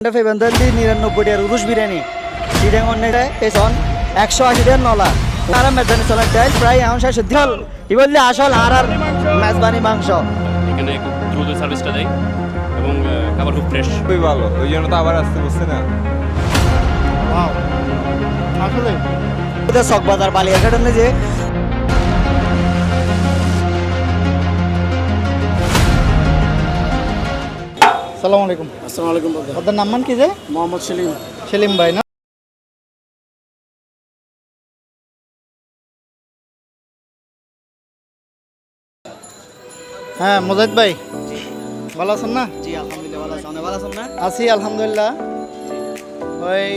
ফেবেন্দালি 99 টাকার উরুশ বিরিয়ানি চিটাং অন্যটা পেছন 180 টাকার নলা আর মেজানি চলার ডাল প্রায় এখন শেষ দিল কি বললে আসল আর মেজবানি মাংস এখানে খুব দ্রুত সার্ভিসটা দেয় এবং খাবার খুব ফ্রেশ। খুবই ভালো, ওই জন্য তো আবার আসতে বসছে না। আসলে চকবাজার বালিয়াঘাট যে আসসালামু আলাইকুম। আসসালামু আলাইকুম দাদা। আপনার নাম কি যে? মোহাম্মদ সেলিম। সেলিম ভাই না? হ্যাঁ মুজাহিদ ভাই, ভালো আছেন না? জি আলহামদুলিল্লাহ ভালো আছেন, ভালো আছেন না? আছি আলহামদুলিল্লাহ। ওই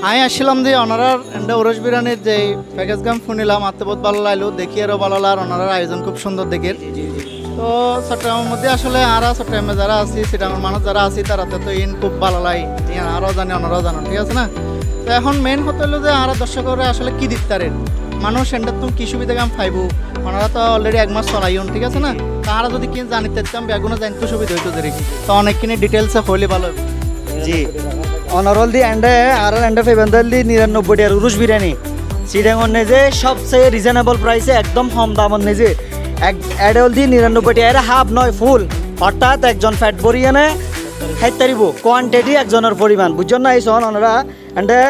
আমি আসছিলাম যে ওনারার এন্ডা উরস বিরিয়ানির যে প্যাকেজ গাম শুনিলাম, আত্ম বহুত ভালো লাগলো, দেখি আরও ভালো লাগলো। আর ওনারার আয়োজন খুব সুন্দর দেখে। তো চট্টগ্রামের মধ্যে আসলে আরা চট্টগ্রামে যারা আছি, চিটাগাংয়ের মানুষ যারা আছি, তারাতে তো ইন খুব ভালো লাগে, আরও জানি ওনারাও জানো, ঠিক আছে না? তো এখন মেন হতে হলো যে আরা দর্শকরা আসলে কি দিকতারেন মানুষ এন্ডার তুমি কি সুবিধা কাম পাইবো, ওনারা তো অলরেডি 1 মাস চলাইন, ঠিক আছে না? তারা যদি কি জানিতে চাম বেগুনো জানতে সুবিধা হইতো দেরি, তো অনেকখিনি ডিটেলসে হইলে ভালো। জি অনরল দি এন্ডে আর এন্ডে ফেবেন্দালি 99 টাকার উরুশ বিরিয়ানি চিটাং অন্য যে সবচেয়ে রিজনেবল প্রাইসে একদম কম দামত নেজে অ্যাডল দি 99 টাকার হাফ নয় ফুল, অর্থাৎ একজন ফ্যাট বরিয়ানে খাইতে পারিব কোয়ান্টিটি একজনের পরিমাণ, বুঝছেন না? এই সন ওনারা এন্ডে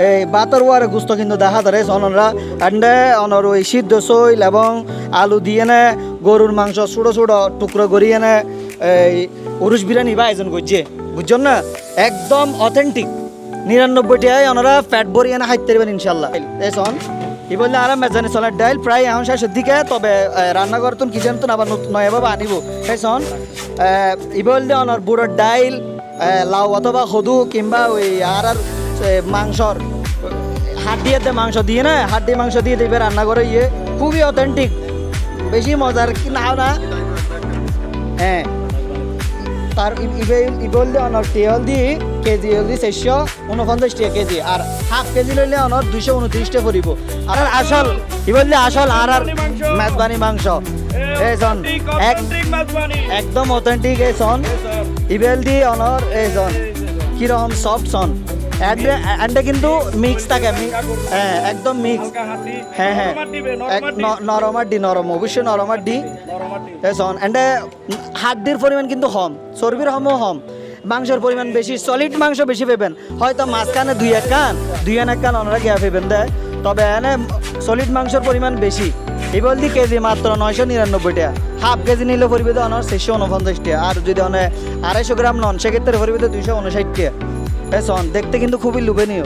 এই বাতর ওয়ারে গুস্ত কিন্তু দেখা ধরে সন ওনারা এন্ডে অনর ওই সিদ্ধ সইল এবং আলু দিয়ে নে গরুর মাংস ছোটো ছোটো টুকরো করিয়ে নে এই উরুশ বিরিয়ানি বা আয়োজন করছে, বুঝছেন না? একদম অথেন্টিক 99 টাকায় ওনারা ফ্যাট বরিয়ানে খাইতে পারবেন ইনশাল্লাহ। এই সন কি বললে আর মেজানি চলার ডাইল প্রায় এখন শেষের দিকে, তবে রান্নাঘর তুন কিচেন তুন আবার নয়ভাবে আনিব। সেই সন ই বললে অনর বুড়োর ডাইল লাউ অথবা সদু কিংবা ওই আর মাংসর হাড্ডিয়াতে মাংস দিয়ে না, হাড্ডি মাংস দিয়ে দেবে রান্না করে ইয়ে খুবই অথেন্টিক, বেশি মজার কি না না। হ্যাঁ তার ইবল দিয়ে অনর টেল দিয়ে কেজি হলদি 449 টাকা কেজি, আর হাফ কেজি লইলে অনর 229 টাকা পড়িব। আর আসল ইবল দিয়ে আসল আর মেজবানি মাংস এই জন একদম অথেন্টিক এই সন ইবেল দি অনর এই জন কিরকম সফট সন এন্ডে কিন্তু মিক্স থাকে, হ্যাঁ একদম মিক্স, হ্যাঁ হ্যাঁ নরমার ডি নরম অবশ্যই নরমার ডি সন এন্ডে হাড্ডির পরিমাণ কিন্তু কম, চর্বির সমও কম, মাংসের পরিমাণ বেশি, সলিড মাংস বেশি পাবেন, হয়তো মাঝখানে দুই এক কান ওনারা গিয়া পাবেন দেয়, তবে এনে সলিড মাংসের পরিমাণ বেশি। এই বলদি কেজি মাত্র 999 টাকা, হাফ কেজি নিলে পরিবেদ অনার 649 টাকা, আর যদি অনেক 250 গ্রাম নন সেক্ষেত্রে পরিবেদ 259 টাকা। সন দেখতে কিন্তু খুবই লোভনীয়।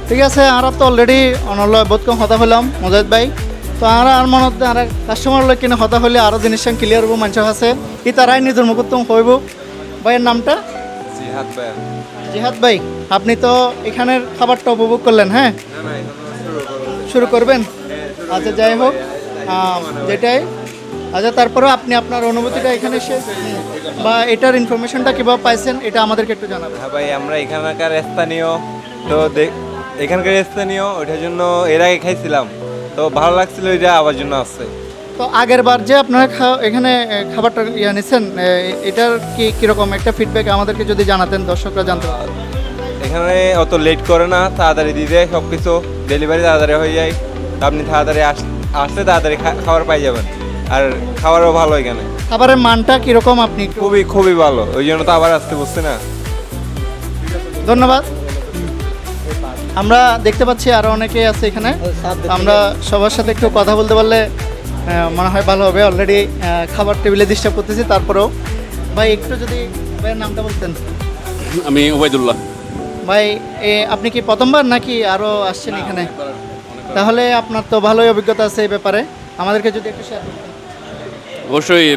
ঠিক আছে, আমরা তো অলরেডি অনলয় বহুত কম হতা হলাম মুজাহিদ ভাই। তো আমরা আর মনত আর কাস্টমার লোক কিনে হতা হলে আরও জিনিস ক্লিয়ার হবো, মানুষ আছে কি তারাই নিজের মুখত্তম হইব। ভাইয়ের নামটা? জিহাদ ভাই। জিহাদ ভাই, আপনি তো এখানের খাবারটা উপভোগ করলেন, হ্যাঁ শুরু করবেন? আচ্ছা যাই হোক, যেটাই আচ্ছা তারপরেও আপনি আপনার অনুভূতিটা এখানে এসে বা এটার ইনফরমেশনটা কীভাবে পাইছেন এটা আমাদেরকে একটু জানাবেন। হ্যাঁ ভাই, আমরা এখানকার স্থানীয়, তো এখানকার স্থানীয় ওইটার জন্য এর আগে খাইছিলাম, তো ভালো লাগছিল, এটা আবার জন্য আসছে। তো আগের বার যে আপনারা এখানে খাবারটা নিচ্ছেন, এটার কীরকম একটা ফিডব্যাক আমাদেরকে যদি জানাতেন, দর্শকরা জানতে পারেন। এখানে অত লেট করে না, তাড়াতাড়ি দিয়ে দেয় সব কিছু, ডেলিভারি তাড়াতাড়ি হয়ে যায়, তো আপনি তাড়াতাড়ি আসলে তাড়াতাড়ি খাবার পাই যাবেন, আর খাবারও ভালো এখানে। খাবারের মানটা কীরকম আপনি? খুবই ভালো, ওই জন্য তো আবার আসতে বসছে না। ধন্যবাদ। আমরা দেখতে পাচ্ছি আরও অনেকেই আছে এখানে, আমরা সবার সাথে একটু কথা বলতে পারলে মনে হয় ভালো হবে। অলরেডি খাবার টেবিলে ডিস্টার্ব করতেছি, তারপরেও ভাই একটু যদি ভাইয়ের নামটা বলতেন। আমি ওবায়দুল্লাহ। ভাই আপনি কি প্রথমবার নাকি আরও আসছেন এখানে? তাহলে আপনার তো ভালোই অভিজ্ঞতা আছে এই ব্যাপারে, আমাদেরকে যদি একটু শেয়ার করতেন। অবশ্যই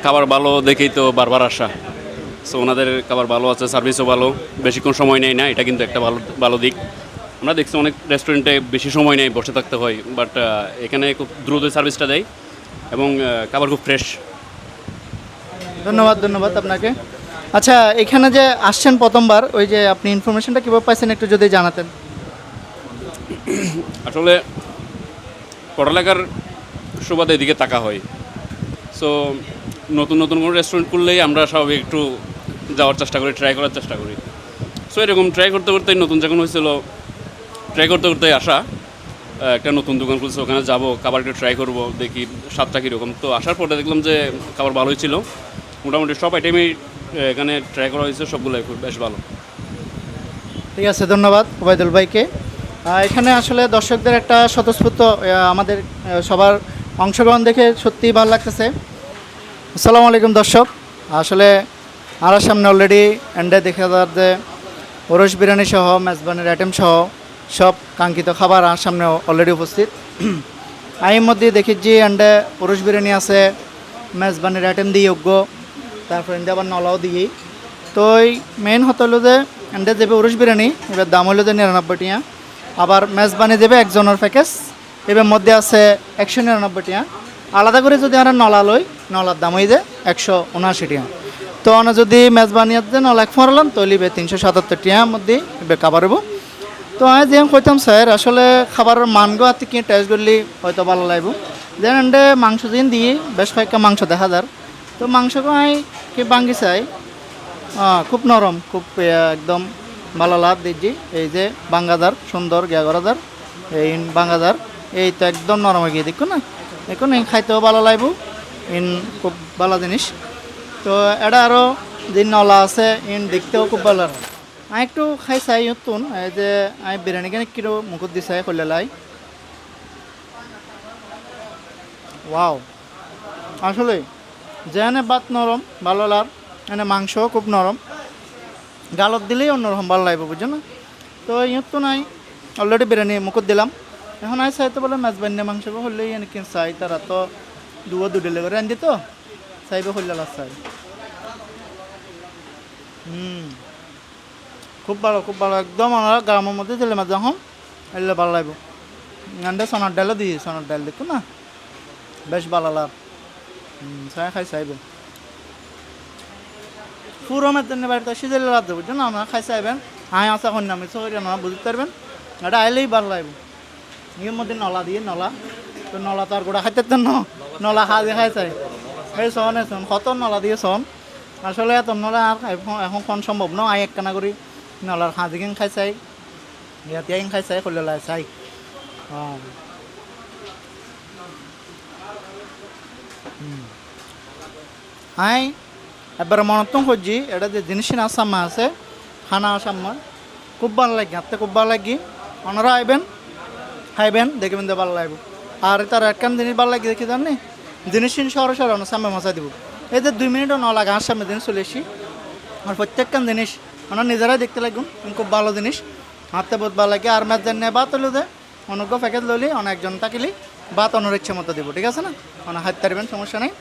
খাবার ভালো দেখেই তো বারবার আসা। সো ওনাদের খাবার ভালো আছে, সার্ভিসও ভালো, বেশিক্ষণ সময় নেয় না, এটা কিন্তু একটা ভালো দিক। আমরা দেখছি অনেক রেস্টুরেন্টে বেশি সময় নেই, বসে থাকতে হয়, বাট এখানে খুব দ্রুত সার্ভিসটা দেয় এবং খাবার খুব ফ্রেশ। ধন্যবাদ আপনাকে। আচ্ছা, এখানে যে আসছেন প্রথমবার, ওই যে আপনি ইনফরমেশনটা কীভাবে পাইছেন একটু যদি জানাতেন। আসলে পড়ালেখার সুবাদে এদিকে তাকা হয়। সো নতুন নতুন কোনো রেস্টুরেন্ট করলেই আমরা স্বাভাবিক একটু যাওয়ার চেষ্টা করি, ট্রাই করার চেষ্টা করি। সো এরকম ট্রাই করতে করতেই নতুন যখন হয়েছিল, ট্রাই করতে করতেই আসা, একটা নতুন দোকান খুলছে, ওখানে যাবো, খাবার একটু ট্রাই করবো, দেখি স্বাদটা কীরকম। তো আসার পরে দেখলাম যে খাবার ভালোই ছিল, মোটামুটি সব আইটেমই এখানে ট্রাই করা হয়েছে, সবগুলোই খুব বেশ ভালো। ঠিক আছে, ধন্যবাদ ওবায়দুল ভাইকে। এখানে আসলে দর্শকদের একটা স্বতঃস্ফূর্ত আমাদের সবার অংশগ্রহণ দেখে সত্যিই ভালো লাগতেছে। আসসালামু আলাইকুম দর্শক। আসলে আর সামনে অলরেডি এন্ডে দেখা যার যে ওরস বিরিয়ানি সহ মেজবানির আইটেম সহ সব কাঙ্ক্ষিত খাবার আর সামনে অলরেডি উপস্থিত। আমি এর মধ্যে দেখেছি এন্ডে ওরস বিরিয়ানি আছে, মেজবানির আইটেম দিয়ে যোগ্য, তারপর এন্ডে আবার নলাও দিয়েই। তো এই মেইন হতে হলো যে এন্ডে দেবে ওরস বিরিয়ানি, এবার দাম হলো যে 99 টাকা। আবার মেজবানি দেবে একজনের প্যাকেজ, এবার মধ্যে আছে 199 টাকা। আলাদা করে যদি আমরা নলা লই, নলার দাম হয়ে যায় 179 টাকা। তো আমরা যদি মেজবানিয়াত যে নলা এক ফরালাম তো লিবে 377 টাকার মধ্যে এবার খাবার হবো। তো আমি যে কইতাম স্যার আসলে খাবারের মানগো আর কি টেস্ট করলে হয়তো ভালো লাগবো। যেন এন্ডে মাংস দিন দিয়ে বেশ কয়েকটা মাংস দেখা যার। তো মাংসকে আমি কি ভাঙ্গি চাই, খুব নরম, খুব একদম ভালো লাভ দিচ্ছি। এই যে বাঙ্গাদার সুন্দর গিয়াগরাদার, এই বাঙ্গাদার এই তো একদম নরম হয়ে গিয়ে দেখো না, এখন এই খাইতেও ভালো লাগবো, ইন খুব ভালো জিনিস। তো এটা আরও যে নলা আছে ইন দেখতেও খুব ভালো। আমি একটু খাই চাই নতুন এই যে আমি বিরিয়ানি কেন কিরো মুখত দি চাই করলে লাই। ওয়াও, আসলে যেখানে ভাত নরম ভালো লাগ, এনে মাংসও খুব নরম, গালত দিলেই অন্যরকম ভালো লাগবে, বুঝছো না। তো ইয়ত তো নাই অলরেডি বিরিয়ানি মুখত দিলাম, এখন আই চাইতে বলে মেজবানি মাংস হলেই এনেকি চাই, তারা তো দুডেলে করে আনি তো চাইবে হইলে চাই। খুব ভালো, খুব ভালো, একদম আমরা গ্রামের মধ্যে দিলে মাঝে যখন এলে ভালো লাগবে। এখানটা সোনার ডালও দিই, সোনার ডাল দেখো না বেশ ভালো লাভ। চাই খাই চাইবে পুরো মেতেন বাড়িতে সিজেলে লাভ দেবো, বুঝছো না। আমরা খাই চাইবেন আয় আসা কন্যা মিস করি আপনারা বুঝতে পারবেন, এটা আইলেই ভালো লাগবে। এর মধ্যে নলা দিয়ে নলা, তো নলা তো আর গোটা খাইতে তো নলা খাওয়া খাই চাই এই সহনে শোন কত নলা দিয়ে শোন, আসলে এত নলা আর এখন কোন সম্ভব ন। আই একখানা করি নলার হাঁজি কিন খাই চাই, ইয়াতে খাই চাই করলে লাই চাই। আই এবার মনতম খুঁজি এটা যে জিনিস আসাম্মা আছে, খানা আসাম্মা খুব ভালো লাগে, হাতে খুব ভালো লাগে। ওনারা আইবেন খাইবেন দেখবেন যে ভালো লাগবে। আর তার একখান জিনিস ভালো লাগে দেখি জানি জিনিস সর সর সামনে মশা দিব, এই যে 2 মিনিটও ন লাগে আর সামনে জিনিস চলে এসি। আর প্রত্যেকখান জিনিস ওনার নিজেরাই দেখতে লাগুন, খুব ভালো জিনিস, হাতে বহুত ভালো লাগে। আর ম্যাচ জানিয়ে বাত হলো যে অনেক প্যাকেজ লইলি অনেকজন থাকিলি বাত অন্য ইচ্ছে মতো দিব, ঠিক আছে না, ওনার হাত তারবেন সমস্যা নেই।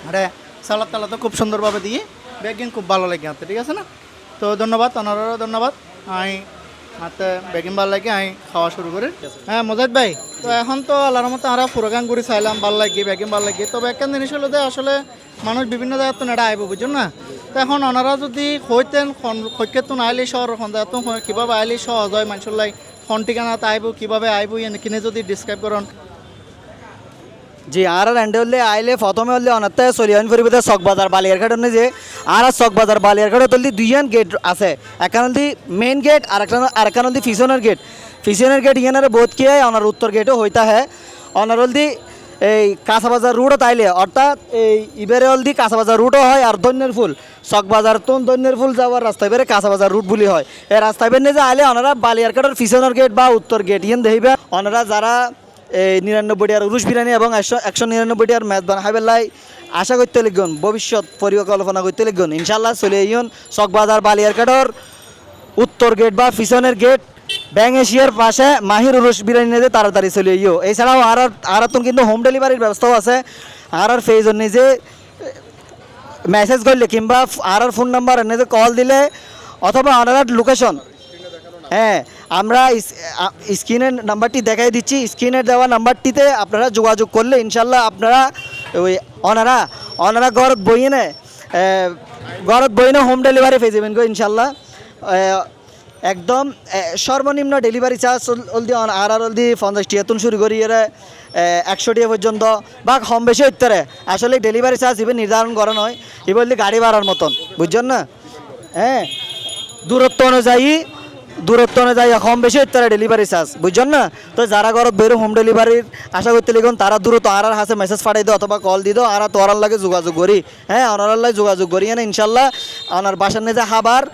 আরে সালাদ টালাদ তো খুব সুন্দরভাবে দিয়ে বেগিং খুব ভালো লাগে হাতে, ঠিক আছে না। তো ধন্যবাদ, ওনারও ধন্যবাদ। আমি হাতে বেগিং ভালো লাগে, আমি খাওয়া শুরু করি। হ্যাঁ মোজাহিদ ভাই, তো এখন তো আল্লাহর মতো আমরা পুরোগান ঘুরি চাইলাম, ভালো লাগে বেগিং ভালো লাগে। তবে একটা জিনিস হলো যে আসলে মানুষ বিভিন্ন জায়গায় তো নেড়া আইব, বুঝুন না। তো এখন ওনারা যদি হইতেন খৈকে তো আইলি শহর তো কীভাবে আইলি সহজ হয় মানুষের লাই, কোন ঠিকানাতে আইব কীভাবে আইব কিনে যদি ডিসক্রাইব করেন। জি আর এন্ডে হলে আইলে প্রথমে হলে অনেকটা চলিয়ান ফুরিবে চকবাজার বালিয়ারঘাট অন্য যে আর চকবাজার বালিয়ারঘাটত হলে 2জন গেট আছে, একখান হলদি মেইন গেট আর একখান হলদি পিছনের গেট। পিছনের গেট ইয়ানারে বোধ কি হয় ওনার উত্তর গেটও হইতা হ্যাঁ ওনার হলদি এই কাঁচাবাজার রুটও তাইলে, অর্থাৎ এই ইবেরে হলদি কাঁচাবাজার রুটও হয় আর দৈন্যের ফুল চকবাজার তো দৈন্যের ফুল যাওয়ার রাস্তায় বেড়ে কাঁচাবাজার রুট বলি হয়। এই রাস্তায় বেড়ে যে আইলে ওনারা বালিয়ারঘাটের পিছনের গেট বা উত্তর গেট ইয়ান দেখিবে। ওনারা যারা এই 99 টাকার উরুস বিরিয়ানি এবং 199 টাকার মেজবান হাইবেলাই আশা করতে লিখুন, ভবিষ্যৎ পরিকল্পনা করতে লিখুন ইনশাল্লাহ চলে আইন চকবাজার বালিয়ারঘাটর উত্তর গেট বা পিছনের গেট ব্যাং এশিয়ার পাশে মাহির উরুস বিরিয়ানি নিয়ে তাড়াতাড়ি চলে আইও। এছাড়াও আর কিন্তু হোম ডেলিভারির ব্যবস্থাও আছে। আর ফেজর নিজে মেসেজ করলে কিংবা আর ফোন নাম্বার নিজে কল দিলে অথবা আর লোকেশন, হ্যাঁ আমরা স্ক্রিনের নাম্বারটি দেখাই দিচ্ছি, স্ক্রিনের দেওয়া নাম্বারটিতে আপনারা যোগাযোগ করলে ইনশাল্লাহ আপনারা ওই ওনারা ঘরত বইনে হোম ডেলিভারি পেয়ে যাবেন গো ইনশাল্লাহ। একদম সর্বনিম্ন ডেলিভারি চার্জ অলদি আর অলদি 50 টিয়া তুন শুরু করি এরা 100 টিয়া পর্যন্ত বা কম বেশি হইতে পারে। আসলে ডেলিভারি চার্জ ইভেন নির্ধারণ করা নয়, এ বললি গাড়ি ভাড়ার মতন, বুঝছেন না? হ্যাঁ, দূরত্ব অনুযায়ী কম বেশি হইতে পারে ডেলিভারি চার্জ, বুঝছেন না? তো যারা ঘরত বেরো হোম ডেলিভারির আশা করতে লিখুন তারা দ্রুত আর হাসে মেসেজ পাঠাই দাও অথবা কল দিও, আর তো ওরার লাগে যোগাযোগ করি। হ্যাঁ, ওনার লাগে যোগাযোগ করি না ইনশাল্লাহ ওনার বাসার নিয়ে যে খাবার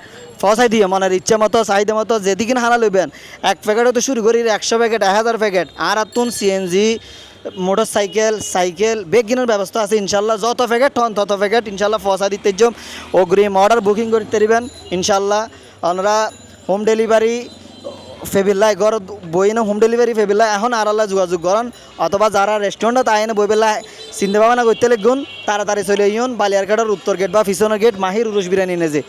ফসাই দিয়ে মনের ইচ্ছে মতো চাহিদা মতো যেদিকে হানা লইবেন। 1 প্যাকেটও তো শুরু করি 100 প্যাকেট 1000 প্যাকেট আর তুন সিএনজি মোটর সাইকেল বেগ কিনার ব্যবস্থা আছে ইনশাল্লাহ। যত প্যাকেট হন তত প্যাকেট ইনশাল্লাহ ফসা দিতে যাম। অগ্রিম অর্ডার বুকিং করতে দিবেন ইনশাল্লাহ। ওনারা হোম ডেলিভারি ফেবিল্লায় ঘর বই না হোম ডেলিভারি ফেবিল্লায় এখন আড়াল্লা যোগাযোগ করেন অথবা যারা রেস্টুরেন্টত আইনে বই পেলা চিন্তা ভাবনা করতে লিখুন তাড়াতাড়ি চলে আইন বালিয়ারঘাটের উত্তর গেট বা পিছনের গেট মাহির উরুষ বিরিয়ানি নেজে।